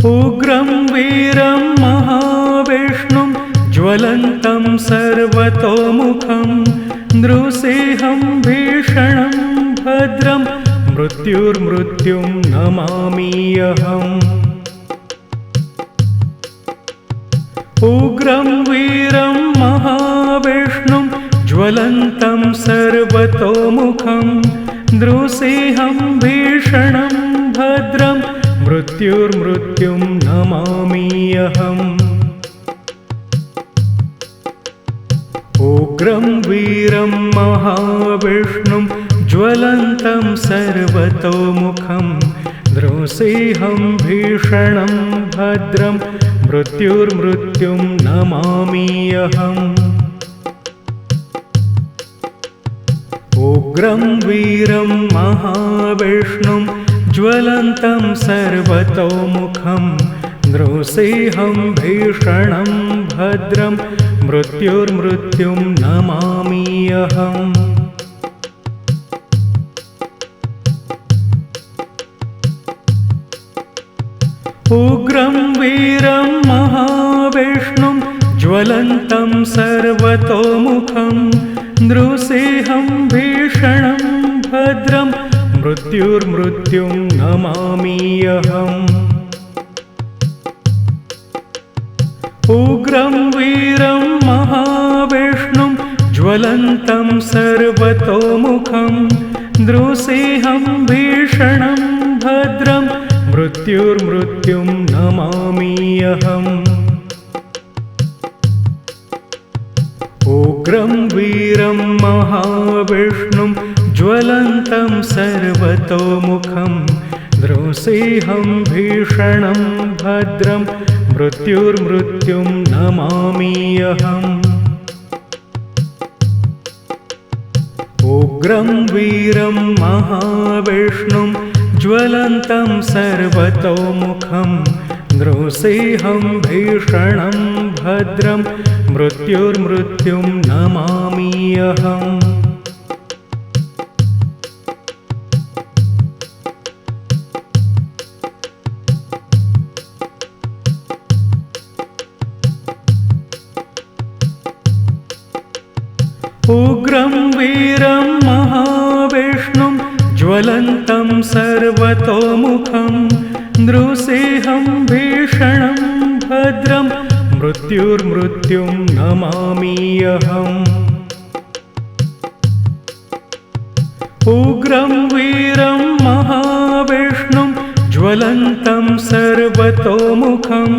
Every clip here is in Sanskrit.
उग्रं वीरं महाविष्णुं ज्वलन्तं सर्वतोमुखं नृसिंहं भीषणं भद्रं मृत्युर्मृत्युं नमाम्यहम्। उग्रं वीरं महाविष्णुं ज्वलन्तं सर्वतोमुखं नृसिंहं भीषणं भद्रं मृत्युर्मृत्युं नमाम्यहम्। उग्रं वीरं महाविष्णुं ज्वलन्तं सर्वतोमुखं नृसिंहं भीषणं भद्रं मृत्युर्मृत्युं नमाम्यहम्। उग्रं वीरं महाविष्णुं ज्वलन्तं सर्वतोमुखं नृसिंहं भीषणं भद्रं मृत्युर्मृत्युं नमाम्यहम्। उग्रं वीरं महाविष्णुं ज्वलन्तं सर्वतोमुखं नृसिंहं भीषणं भद्रं मृत्युर्मृत्युं नमाम्यहम्। उग्रं वीरं महाविष्णुं ज्वलन्तं सर्वतोमुखं नृसिंहं भीषणं भद्रं मृत्युर्मृत्युं नमाम्यहम्। उग्रं वीरं महाविष्णुं ज्वलन्तं सर्वतोमुखं नृसिंहं भीषणं भद्रं मृत्युर्मृत्युं नमाम्यहम्। उग्रं वीरं महाविष्णुं ज्वलन्तं सर्वतोमुखं नृसिंहं भीषणं भद्रं मृत्युर्मृत्युं नमाम्यहम्। उग्रं वीरं महाविष्णुं ज्वलन्तं सर्वतोमुखं नृसिंहं भीषणं भद्रं मृत्युर्मृत्युं नमाम्यहम्। उग्रं वीरं महाविष्णुं ज्वलन्तं सर्वतोमुखं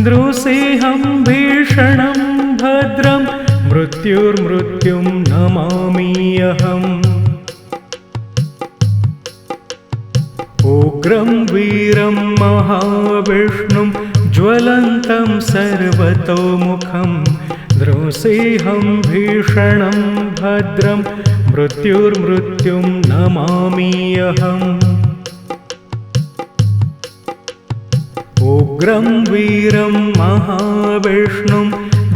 नृसिंहं भीषणं भद्रं मृत्युर्मृत्युं नमाम्यहम्। उग्रं वीरं महाविष्णुं ज्वलन्तं सर्वतोमुखं नृसिंहं भीषणं भद्रं मृत्युर्मृत्युं नमाम्यहम्। उग्रं वीरं महाविष्णुं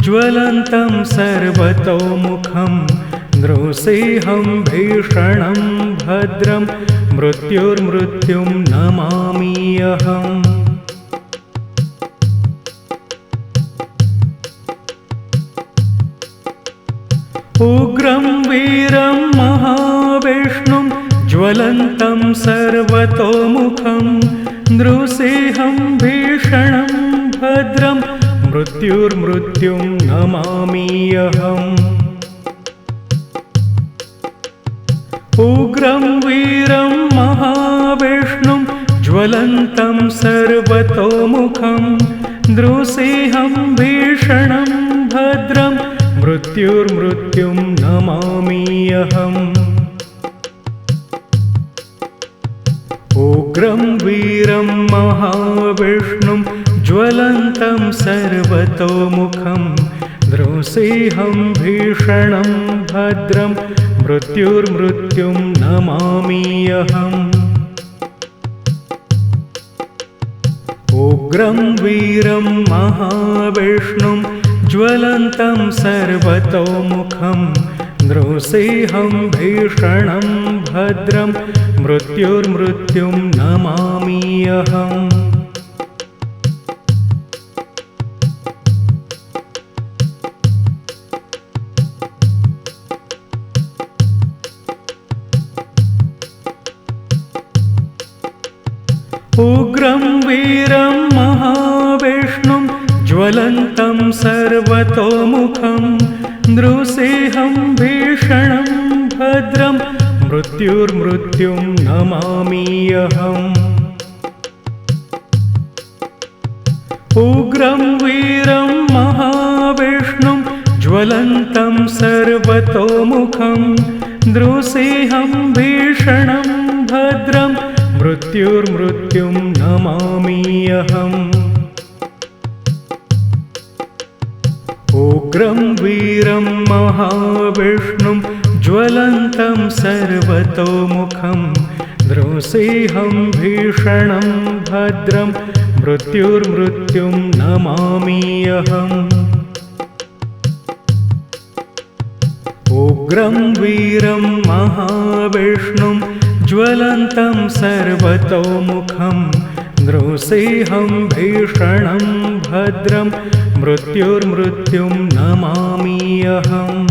ज्वलन्तं सर्वतोमुखं नृसिंहं भीषणं भद्रं मृत्युर्मृत्युं नमाम्यहम्। उग्रं वीरं महाविष्णुं ज्वलन्तं सर्वतोमुखं नृसिंहं भीषणं भद्रं मृत्युर्मृत्युं नमाम्यहम्। उग्रं वीरं महाविष्णुं ज्वलन्तं सर्वतोमुखं नृसिंहं भीषणं भद्रं मृत्युर्मृत्युं नमाम्यहम्। उग्रं वीरं महाविष्णुं ज्वलन्तं सर्वतोमुखं नृसिंहं भीषणं भद्रं मृत्युर्मृत्युं नमाम्यहम्। उग्रं वीरं महाविष्णुं ज्वलन्तं सर्वतोमुखं नृसिंहं भीषणं भद्रं मृत्युर्मृत्युं नमाम्यहम्। उग्रं वीरं महाविष्णुं ज्वलन्तं सर्वतोमुखं नृसिंहं भीषणं भद्रं मृत्युर्मृत्युं नमाम्यहम्। उग्रं वीरं महाविष्णुं ज्वलन्तं सर्वतोमुखं नृसिंहं भीषणं भद्रं मृत्युर्मृत्युं नमाम्यहम्। उग्रं वीरं महाविष्णुं ज्वलन्तं सर्वतोमुखं नृसिंहं भीषणं भद्रं मृत्युर्मृत्युं नमाम्यहम्। उग्रं वीरं महाविष्णुं ज्वलन्तं सर्वतोमुखं नृसिंहं भीषणं भद्रं मृत्युर्मृत्युं नमाम्यहम्।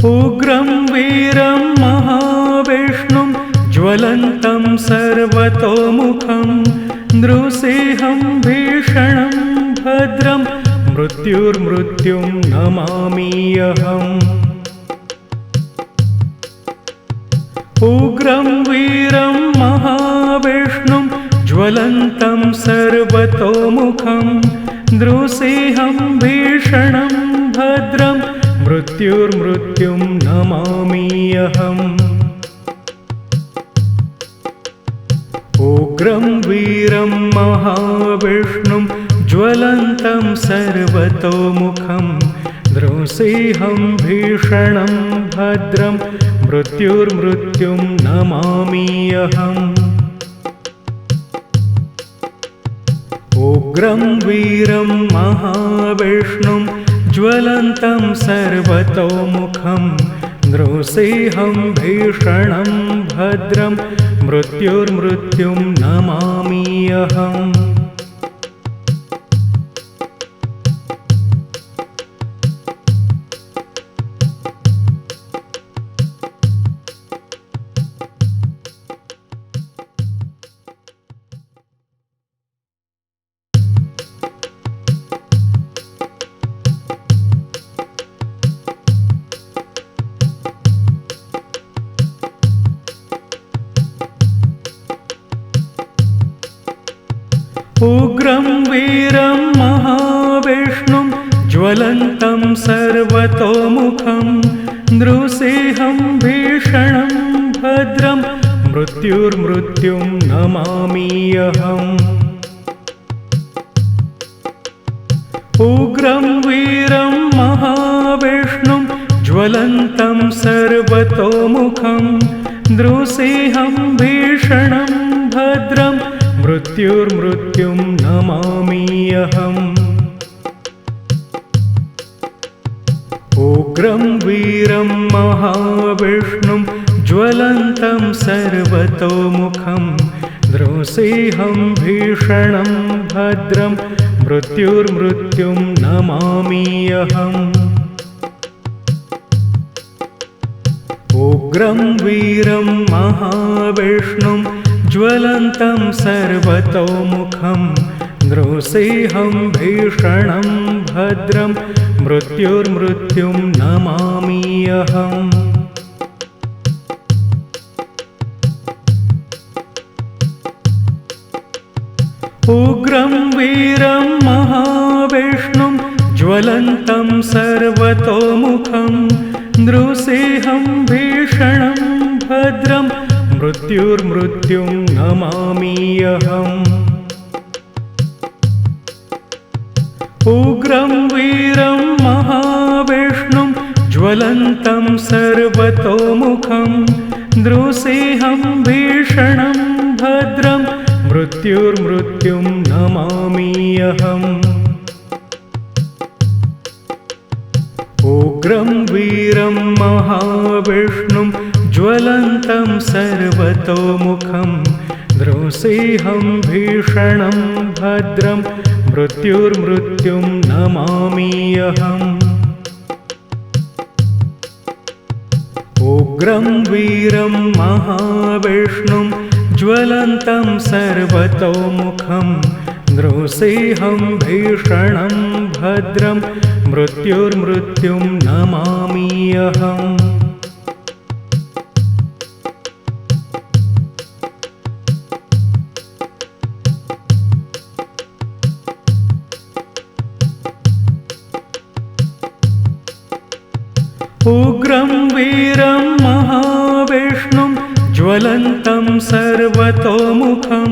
उग्रं वीरं महाविष्णुं ज्वलन्तं सर्वतोमुखं नृसिंहं भीषणं भद्रं मृत्युर्मृत्युं नमाम्यहम्। उग्रं वीरं महाविष्णुं ज्वलन्तं सर्वतोमुखं नृसिंहं भीषणं भद्रं मृत्युर्मृत्युं नमाम्यहम्। उग्रं वीरं महाविष्णुं ज्वलन्तं सर्वतोमुखं नृसिंहं भीषणं भद्रं मृत्युर्मृत्युं नमाम्यहम्। उग्रं वीरं महाविष्णुं ज्वलन्तं सर्वतोमुखं नृसिंहं भीषणं भद्रं मृत्युर्मृत्युं नमाम्यहम्। उग्रं वीरं महाविष्णुं ज्वलन्तं सर्वतोमुखं नृसिंहं भीषणं भद्रं मृत्युर्मृत्युं नमाम्यहम्। उग्रं वीरं महाविष्णुं ज्वलन्तं सर्वतोमुखं नृसिंहं भीषणं भद्रं मृत्युर्मृत्युं नमाम्यहम्। उग्रं वीरं महाविष्णुं ज्वलन्तं सर्वतोमुखं नृसिंहं भीषणं भद्रं मृत्युर्मृत्युं नमाम्यहम्। उग्रं वीरं महाविष्णुं ज्वलन्तं सर्वतोमुखं नृसिंहं भीषणं भद्रं मृत्युर्मृत्युं नमाम्यहम्। उग्रं वीरं महाविष्णुं ज्वलन्तं सर्वतोमुखं नृसिंहं भीषणं भद्रं मृत्युर्मृत्युं नमाम्यहम्। उग्रं वीरं महाविष्णुं ज्वलन्तं सर्वतोमुखं नृसिंहं भीषणं भद्रं मृत्युर्मृत्युं नमाम्यहम्। उग्रं वीरं महाविष्णुं ज्वलन्तं सर्वतोमुखं नृसिंहं भीषणं भद्रं मृत्युर्मृत्युं नमाम्यहम्। उग्रं वीरं महाविष्णुं ज्वलन्तं सर्वतोमुखं नृसिंहं भीषणं भद्रं मृत्युर्मृत्युं नमाम्यहम्। उग्रं वीरं महाविष्णुं ज्वलन्तं सर्वतोमुखं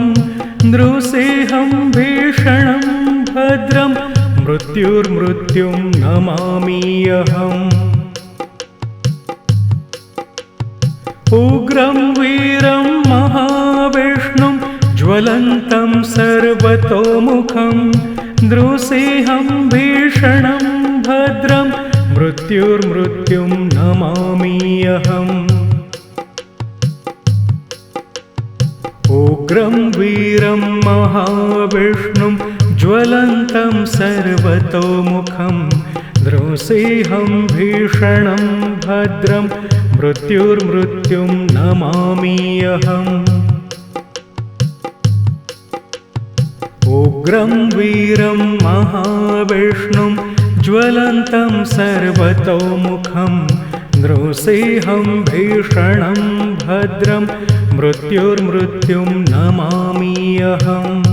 नृसिंहं भीषणं भद्रं मृत्युर्मृत्युं नमाम्यहम्। उग्रं वीरं महाविष्णुं ज्वलन्तं सर्वतोमुखं नृसिंहं भीषणं भद्रं मृत्युर्मृत्युं नमाम्यहम्। उग्रं वीरं महाविष्णुं ज्वलन्तं सर्वतोमुखं नृसिंहं भीषणं भद्रं मृत्युर्मृत्युं नमाम्यहम्। उग्रं वीरं महाविष्णुं ज्वलन्तं सर्वतोमुखं नृसिंहं भीषणं भद्रं मृत्युर्मृत्युं नमाम्यहम्।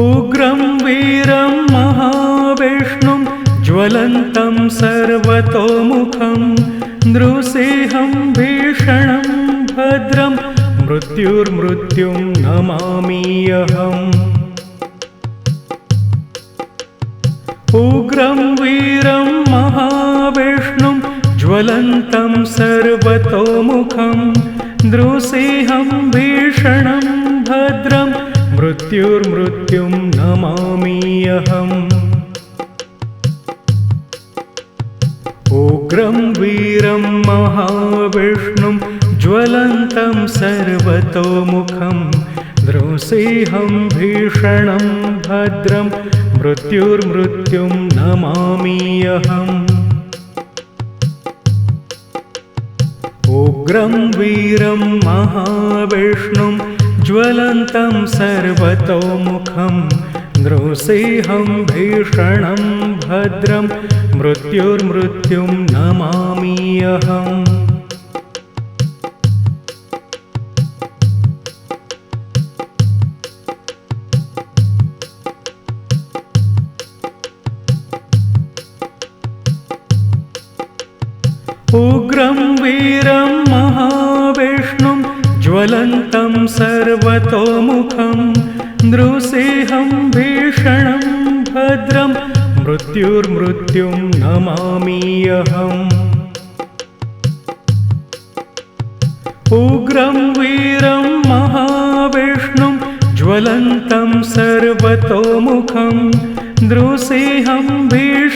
उग्रं वीरं महाविष्णुं ज्वलन्तं सर्वतोमुखं नृसिंहं भीषणं भद्रं मृत्युर्मृत्युं नमाम्यहम्। उग्रं वीरं महाविष्णुं ज्वलन्तं सर्वतोमुखं नृसिंहं भीषणं भद्रं मृत्युर्मृत्युं नमाम्यहम्। उग्रं वीरं महाविष्णुं ज्वलन्तं सर्वतोमुखं नृसिंहं भीषणं भद्रं मृत्युर्मृत्युं नमाम्यहम्। उग्रं वीरं महाविष्णुं ज्वलन्तं सर्वतोमुखं नृसिंहं भीषणं भद्रं मृत्युर्मृत्युं नमाम्यहम्। उग्रं वीरं महाविष्णुं ज्वलन्तं सर्वतोमुखं नृसिंहं भीषणं भद्रं मृत्युर्मृत्युं नमाम्यहम्। उग्रं वीरं महाविष्णुं ज्वलन्तं सर्वतोमुखं नृसिंहं भीषणं